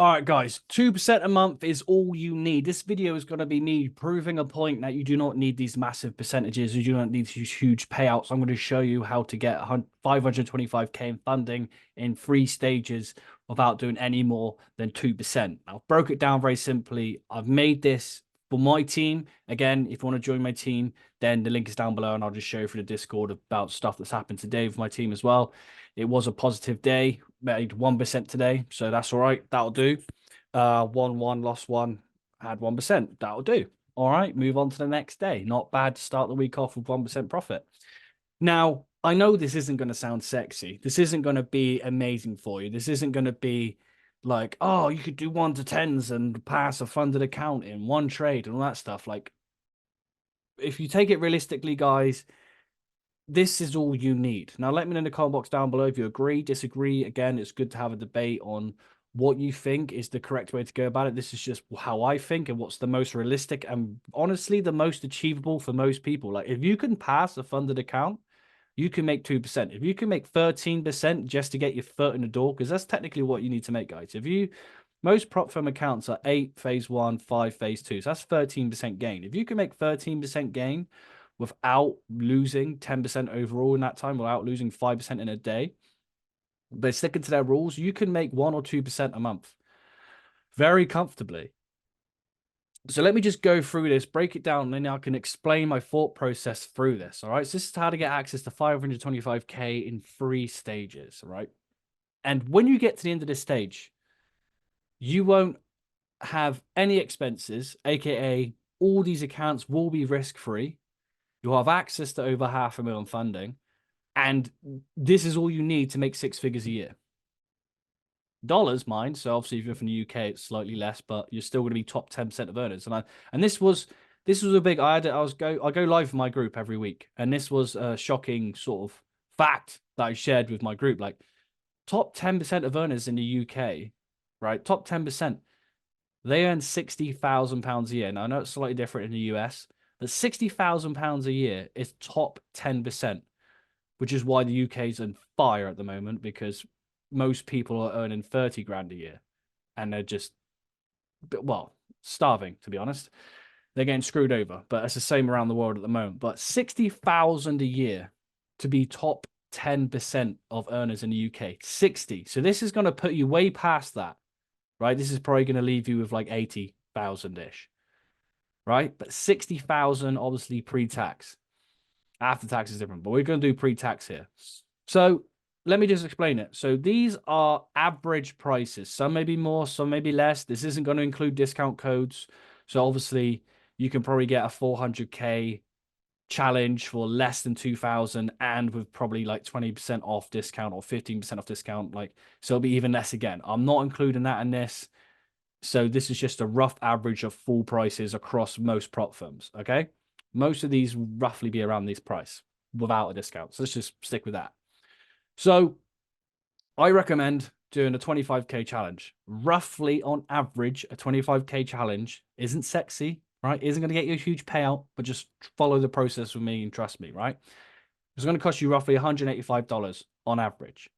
All right, guys, 2% a month is all you need. This video is going to be me proving a point that you do not need these massive percentages. You do not need these huge payouts. I'm going to show you how to get 525K in funding in 3 stages without doing any more than 2%. I've broke it down very simply. I've made this for my team. Again, if you want to join my team, then the link is down below and I'll just show you through the Discord about stuff that's happened today with my team as well. It was a positive day, made 1% today, so that's all right. That'll do. Won one, lost one, had 1%. That'll do. All right, move on to the next day. Not bad to start the week off with 1% profit. Now, I know this isn't going to sound sexy. This isn't going to be amazing for you. This isn't going to be like, oh, you could do 1 to 10s and pass a funded account in one trade and all that stuff. Like, if you take it realistically, guys, this is all you need. Now, let me know in the comment box down below if you agree, disagree. Again, it's good to have a debate on what you think is the correct way to go about it. This is just how I think and what's the most realistic and honestly the most achievable for most people. Like, if you can pass a funded account, you can make 2%. If you can make 13% just to get your foot in the door, because that's technically what you need to make, guys. Most prop firm accounts are 8 phase 1, 5 phase 2. So that's 13% gain. If you can make 13% gain without losing 10% overall in that time, without losing 5% in a day, but sticking to their rules, you can make 1 or 2% a month very comfortably. So let me just go through this, break it down, and then I can explain my thought process through this. All right. So this is how to get access to 525K in 3 stages. All right. And when you get to the end of this stage, you won't have any expenses, aka all these accounts will be risk-free. You'll have access to over $500,000 funding, and this is all you need to make 6 figures a year. Dollars, mind. So obviously, if you're from the UK, it's slightly less, but you're still going to be top 10% of earners. And this was a big. I go live with my group every week, and this was a shocking sort of fact that I shared with my group. Like, top 10% of earners in the UK, right? Top 10%, they earn £60,000 a year. Now I know it's slightly different in the US, but £60,000 a year is top 10%, which is why the UK's on fire at the moment, because most people are earning 30 grand a year and they're just, well, starving, to be honest. They're getting screwed over, but it's the same around the world at the moment. But 60,000 a year to be top 10% of earners in the UK, 60. So this is going to put you way past that, right? This is probably going to leave you with like 80,000-ish, right? But 60,000, obviously pre-tax. After tax is different, but we're going to do pre-tax here. So let me just explain it. So these are average prices. Some may be more, some may be less. This isn't going to include discount codes. So obviously you can probably get a 400K challenge for less than 2,000 and with probably like 20% off discount or 15% off discount. Like, so it'll be even less again. I'm not including that in this. So this is just a rough average of full prices across most prop firms. Okay. Most of these will roughly be around this price without a discount. So let's just stick with that. So I recommend doing a 25K challenge. Roughly on average, a 25K challenge isn't sexy, right? Isn't going to get you a huge payout, but just follow the process with me and trust me, right? It's going to cost you roughly $185 on average.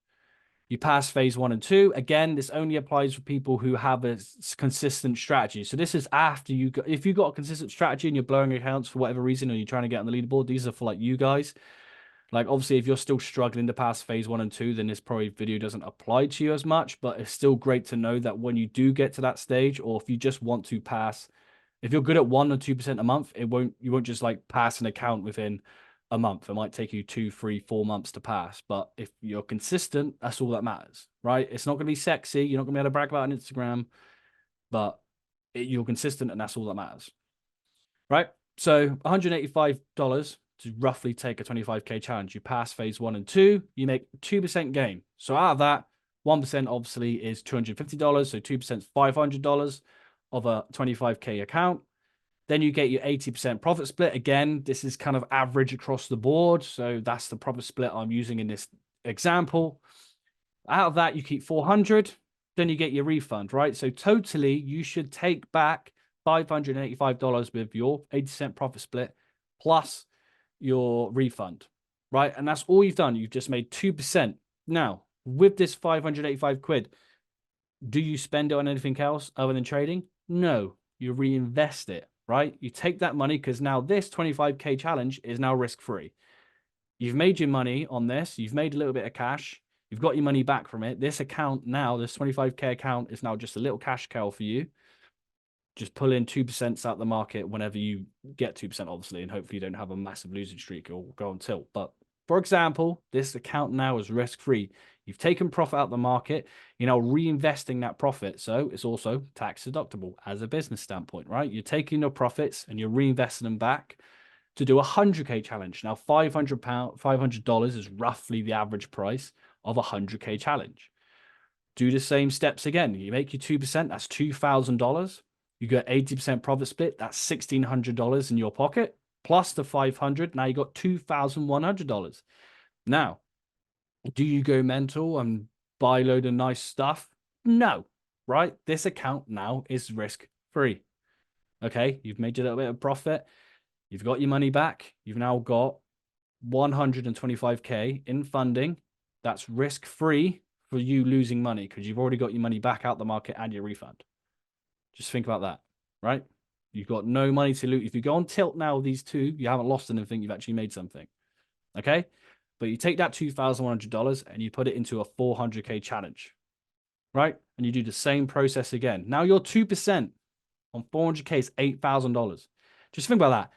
You pass phase 1 and 2. Again, this only applies for people who have a consistent strategy. So this is after if you've got a consistent strategy and you're blowing accounts for whatever reason, or you're trying to get on the leaderboard, these are for like you guys. Like, obviously, if you're still struggling to pass phase 1 and 2, then this probably video doesn't apply to you as much, but it's still great to know that when you do get to that stage, or if you just want to pass, if you're good at 1 or 2% a month, you won't just like pass an account within a month. It might take you 2, 3, 4 months to pass. But if you're consistent, that's all that matters, right? It's not going to be sexy. You're not going to be able to brag about it on Instagram, but you're consistent and that's all that matters, right? So $185 to roughly take a 25K challenge. You pass phase 1 and 2, you make 2% gain. So out of that, 1% obviously is $250. So 2% is $500 of a 25K account. Then you get your 80% profit split. Again, this is kind of average across the board. So that's the profit split I'm using in this example. Out of that, you keep 400, then you get your refund, right? So totally, you should take back $585 with your 80% profit split plus your refund, right? And that's all you've done. You've just made 2%. Now, with this 585 quid, Do you spend it on anything else other than trading? No, you reinvest it, right? You take that money because now this 25K challenge is now risk-free. You've made your money on this. You've made a little bit of cash. You've got your money back from it. This account now, this 25K account is now just a little cash cow for you. Just pull in 2% out the market whenever you get 2%, obviously, and hopefully you don't have a massive losing streak or go on tilt. But for example, this account now is risk-free. You've taken profit out the market. You're now reinvesting that profit. So it's also tax deductible as a business standpoint, right? You're taking your profits and you're reinvesting them back to do a 100K challenge. Now, $500 is roughly the average price of a 100K challenge. Do the same steps again. You make your 2%, that's $2,000. You get 80% profit split, that's $1,600 in your pocket, plus the 500. Now you got $2,100. Now, do you go mental and buy a load of nice stuff? No, right? This account now is risk-free. Okay, you've made a little bit of profit. You've got your money back. You've now got 125K in funding. That's risk-free for you losing money because you've already got your money back out the market and your refund. Just think about that, right? You've got no money to lose. If you go on tilt now, these two, you haven't lost anything. You've actually made something, okay? But you take that $2,100 and you put it into a 400K challenge, right? And you do the same process again. Now your 2% on 400K is $8,000. Just think about that.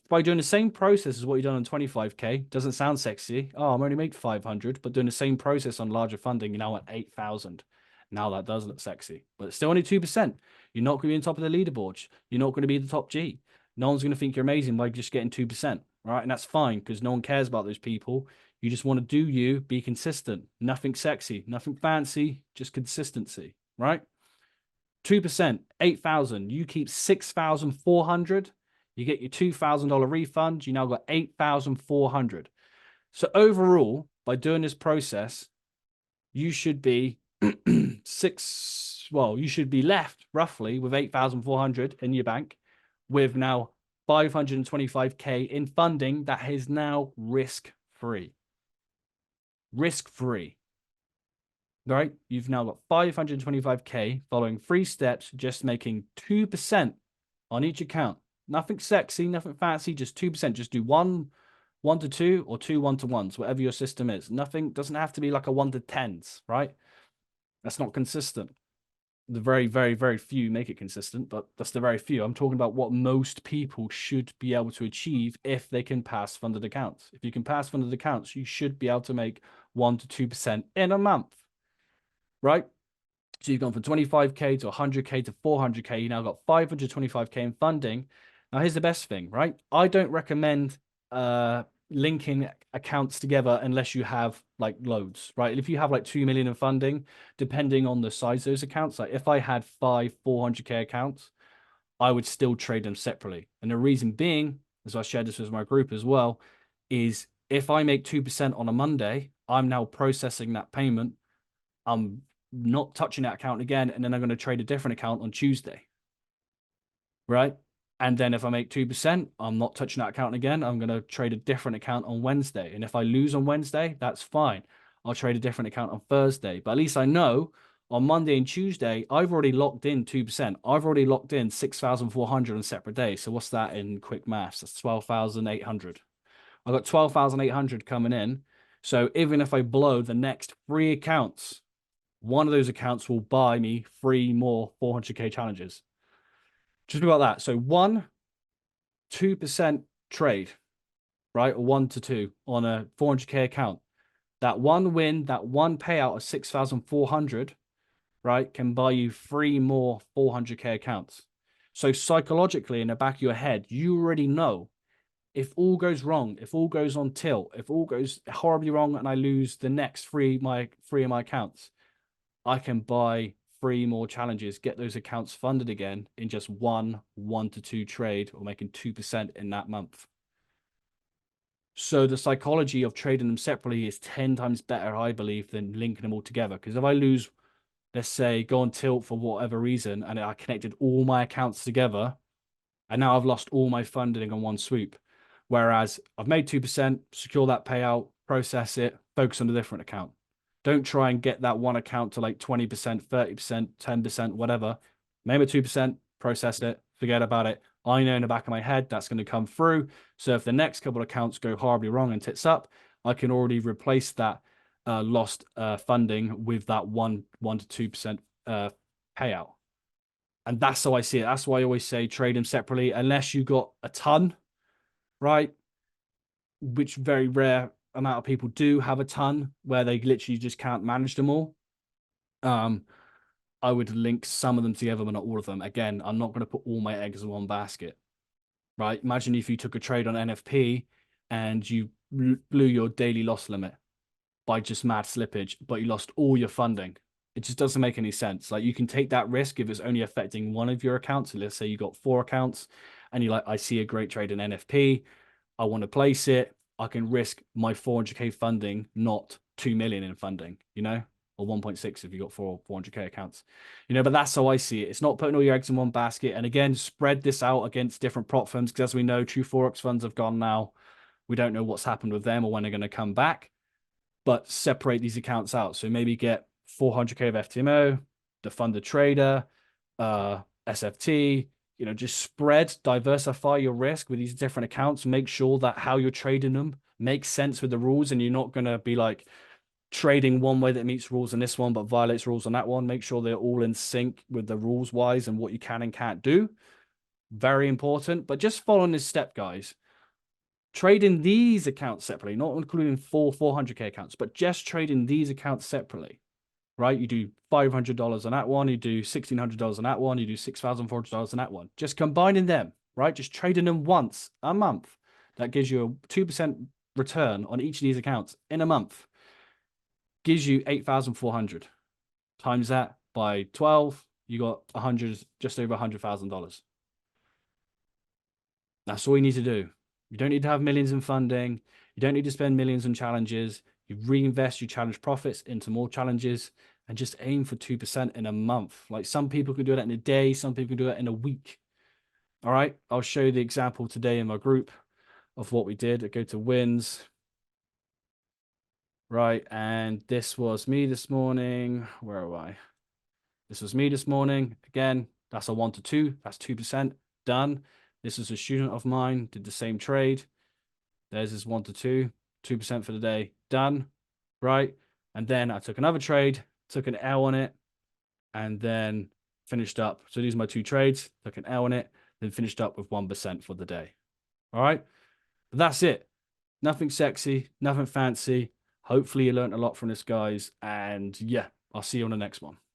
By doing the same process as what you've done on 25K, doesn't sound sexy. Oh, I'm only made 500, but doing the same process on larger funding, you're now at 8,000. Now that does look sexy, but it's still only 2%. You're not going to be on top of the leaderboard. You're not going to be the top G. No one's going to think you're amazing by just getting 2%, right? And that's fine because no one cares about those people. You just want to do you, be consistent. Nothing sexy, nothing fancy, just consistency, right? 2%, 8,000. You keep 6,400. You get your $2,000 refund. You now got 8,400. So overall, by doing this process, you should be you should be left roughly with 8,400 in your bank with now 525K in funding that is now risk-free. Risk-free. Right? You've now got 525K following 3 steps, just making 2% on each account. Nothing sexy, nothing fancy, just 2%. Just do 1 to 2 or 2 1-to-1s, whatever your system is. Nothing doesn't have to be like a 1 to 10s, right? That's not consistent. The very, very, very few make it consistent, but that's the very few. I'm talking about what most people should be able to achieve if they can pass funded accounts. If you can pass funded accounts, you should be able to make 1 to 2% in a month, right? So you've gone from 25K to 100K to 400K. You now got 525K in funding. Now, here's the best thing, right? I don't recommend linking accounts together unless you have like loads, right? If you have like 2 million in funding, depending on the size of those accounts, like if I had 5 400K accounts, I would still trade them separately. And the reason being, as I shared this with my group as well, is if I make 2% on a Monday, I'm now processing that payment. I'm not touching that account again, and then I'm going to trade a different account on Tuesday, right? And then if I make 2%, I'm not touching that account again. I'm going to trade a different account on Wednesday. And if I lose on Wednesday, that's fine. I'll trade a different account on Thursday. But at least I know on Monday and Tuesday, I've already locked in 2%. I've already locked in 6,400 on separate days. So what's that in quick maths? That's 12,800. I've got 12,800 coming in. So even if I blow the next 3 accounts, one of those accounts will buy me 3 more 400K challenges. Just about that. So 2% trade, right? Or 1 to 2 on a 400K account. That one win, that one payout of 6,400, right, can buy you 3 more 400K accounts. So psychologically, in the back of your head, you already know if all goes wrong, if all goes on tilt, if all goes horribly wrong and I lose the next 3 of my accounts, I can buy 3 more challenges, get those accounts funded again in just 1 to 2 trade, or making 2% in that month. So the psychology of trading them separately is 10 times better, I believe, than linking them all together. Because if I lose, let's say, go on tilt for whatever reason, and I connected all my accounts together, and now I've lost all my funding on one swoop. Whereas I've made 2%, secure that payout, process it, focus on a different account. Don't try and get that one account to like 20%, 30%, 10%, whatever. Name it 2%, process it, forget about it. I know in the back of my head that's going to come through. So if the next couple of accounts go horribly wrong and tits up, I can already replace that lost funding with that 1 to 2% payout. And that's how I see it. That's why I always say trade them separately, unless you got a ton, right? Which very rare amount of people do have a ton where they literally just can't manage them all. I would link some of them together, but not all of them. Again, I'm not going to put all my eggs in one basket, right? Imagine if you took a trade on NFP and you blew your daily loss limit by just mad slippage, but you lost all your funding. It just doesn't make any sense. Like, you can take that risk if it's only affecting one of your accounts. So let's say you got 4 accounts and you're like, I see a great trade in NFP. I want to place it. I can risk my 400K funding, not 2 million in funding, you know, or 1.6 if you got 400K accounts, you know. But that's how I see it. It's not putting all your eggs in one basket. And again, spread this out against different prop firms, because as we know, true forex funds have gone now. We don't know what's happened with them or when they're going to come back, but separate these accounts out. So maybe get 400K of FTMO, the funded trader, SFT, you know, just spread, diversify your risk with these different accounts. Make sure that how you're trading them makes sense with the rules, and you're not going to be like trading one way that meets rules in this one, but violates rules on that one. Make sure they're all in sync with the rules wise and what you can and can't do. Very important. But just following this step, guys. Trading these accounts separately, not including 400K accounts, but just trading these accounts separately, right? You do $500 on that one, you do $1,600 on that one, you do $6,400 on that one. Just combining them, right? Just trading them once a month. That gives you a 2% return on each of these accounts in a month. Gives you 8,400. Times that by 12, you got just over $100,000. That's all you need to do. You don't need to have millions in funding. You don't need to spend millions on challenges. You reinvest your challenge profits into more challenges and just aim for 2% in a month. Like, some people can do that in a day. Some people can do that in a week. All right. I'll show you the example today in my group of what we did. I go to wins. Right. And this was me this morning. Where am I? This was me this morning. Again, that's a 1 to 2. That's 2%. Done. This is a student of mine, did the same trade. There's his 1 to 2, 2% for the day, done, right? And then I took another trade, took an L on it, and then finished up. So these are my 2 trades, took an L on it, then finished up with 1% for the day. All right, but that's it. Nothing sexy, nothing fancy. Hopefully you learned a lot from this, guys. And yeah, I'll see you on the next one.